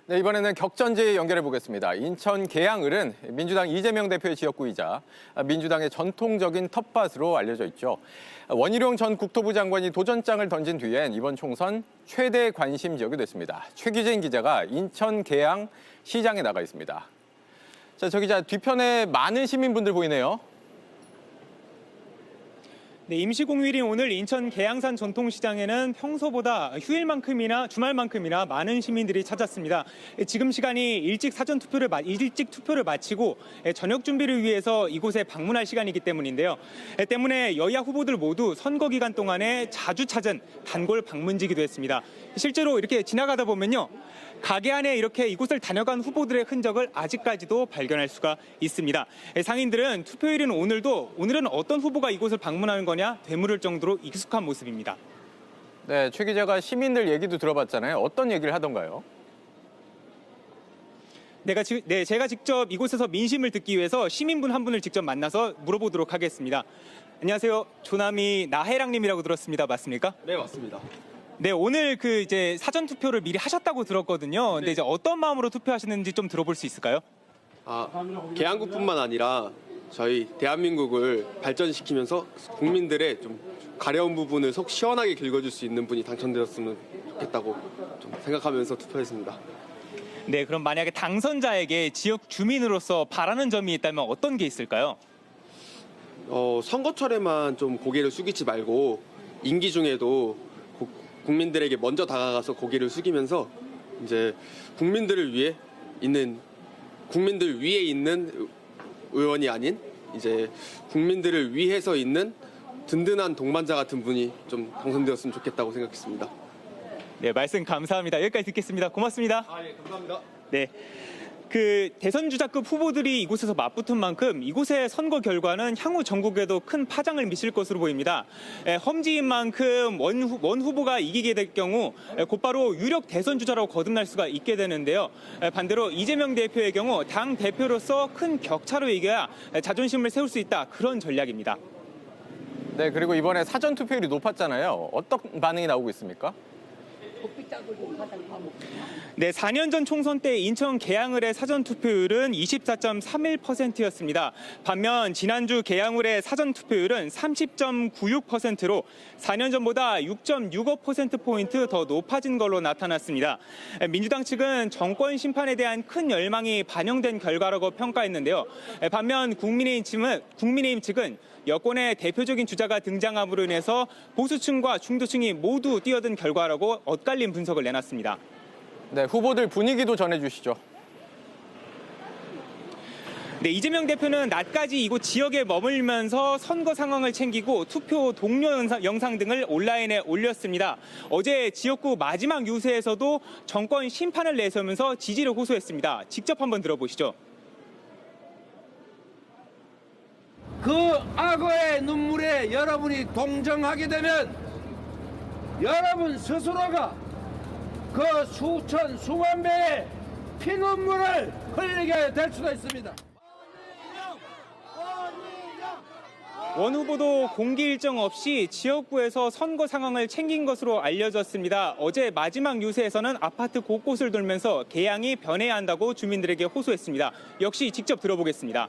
네, 이번에는 격전지 연결해 보겠습니다. 인천 계양을은 민주당 이재명 대표의 지역구이자 민주당의 전통적인 텃밭으로 알려져 있죠. 원희룡 전 국토부 장관이 도전장을 던진 뒤엔 이번 총선 최대 관심 지역이 됐습니다. 최규진 기자가 인천 계양 시장에 나가 있습니다. 자, 저 기자, 뒤편에 많은 시민분들 보이네요. 네, 임시공휴일인 오늘 인천 계양산 전통시장에는 평소보다 휴일만큼이나 주말만큼이나 많은 시민들이 찾았습니다. 지금 시간이 일찍 투표를 마치고 저녁 준비를 위해서 이곳에 방문할 시간이기 때문인데요. 때문에 여야 후보들 모두 선거 기간 동안에 자주 찾은 단골 방문지기도 했습니다. 실제로 이렇게 지나가다 보면요, 가게 안에 이렇게 이곳을 다녀간 후보들의 흔적을 아직까지도 발견할 수가 있습니다. 상인들은 투표일인 오늘은 어떤 후보가 이곳을 방문하는 거냐 되물을 정도로 익숙한 모습입니다. 네, 최 기자가 시민들 얘기도 들어봤잖아요. 어떤 얘기를 하던가요? 제가 직접 이곳에서 민심을 듣기 위해서 시민분 한 분을 직접 만나서 물어보도록 하겠습니다. 안녕하세요. 조남이 나혜랑님이라고 들었습니다. 맞습니까? 네, 맞습니다. 네, 오늘 이제 사전 투표를 미리 하셨다고 들었거든요. 근데 이제 어떤 마음으로 투표하시는지 좀 들어볼 수 있을까요? 계양구뿐만 아니라 저희 대한민국을 발전시키면서 국민들의 좀 가려운 부분을 속 시원하게 긁어줄 수 있는 분이 당선되었으면 좋겠다고 좀 생각하면서 투표했습니다. 네, 그럼 만약에 당선자에게 지역 주민으로서 바라는 점이 있다면 어떤 게 있을까요? 선거철에만 좀 고개를 숙이지 말고 임기 중에도 국민들에게 먼저 다가가서 고개를 숙이면서 이제 국민들 위에 있는 의원이 아닌 이제 국민들을 위해서 있는 든든한 동반자 같은 분이 좀 당선되었으면 좋겠다고 생각했습니다. 네, 말씀 감사합니다. 여기까지 듣겠습니다. 고맙습니다. 네, 감사합니다. 네. 대선 주자급 후보들이 이곳에서 맞붙은 만큼 이곳의 선거 결과는 향후 전국에도 큰 파장을 미칠 것으로 보입니다. 험지인 만큼 원 후보가 이기게 될 경우 곧바로 유력 대선 주자로 거듭날 수가 있게 되는데요. 반대로 이재명 대표의 경우 당 대표로서 큰 격차로 이겨야 자존심을 세울 수 있다. 그런 전략입니다. 네, 그리고 이번에 사전 투표율이 높았잖아요. 어떤 반응이 나오고 있습니까? 네, 4년 전 총선 때 인천 계양을의 사전 투표율은 24.31%였습니다. 반면 지난주 계양을의 사전 투표율은 30.96%로 4년 전보다 6.65%포인트 더 높아진 걸로 나타났습니다. 민주당 측은 정권 심판에 대한 큰 열망이 반영된 결과라고 평가했는데요. 반면 국민의힘 측은 여권의 대표적인 주자가 등장함으로 인해서 보수층과 중도층이 모두 뛰어든 결과라고 엇갈린 분석을 내놨습니다. 네, 후보들 분위기도 전해주시죠. 네, 이재명 대표는 낮까지 이곳 지역에 머물면서 선거 상황을 챙기고 투표 동료 영상 등을 온라인에 올렸습니다. 어제 지역구 마지막 유세에서도 정권 심판을 내세우면서 지지를 호소했습니다. 직접 한번 들어보시죠. 그 악어의 눈물에 여러분이 동정하게 되면 여러분 스스로가 그 수천 수만 배의 피눈물을 흘리게 될 수도 있습니다. 원 후보도 공개 일정 없이 지역구에서 선거 상황을 챙긴 것으로 알려졌습니다. 어제 마지막 유세에서는 아파트 곳곳을 돌면서 계양이 변해야 한다고 주민들에게 호소했습니다. 역시 직접 들어보겠습니다.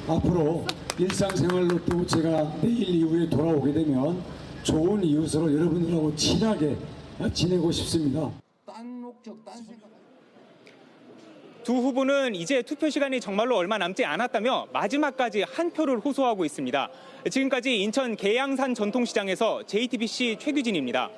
앞으로 일상생활로 또 제가 내일 이후에 돌아오게 되면 좋은 이웃으로 여러분들하고 친하게 지내고 싶습니다. 두 후보는 이제 투표 시간이 정말로 얼마 남지 않았다며 마지막까지 한 표를 호소하고 있습니다. 지금까지 인천 계양산 전통시장에서 JTBC 최규진입니다.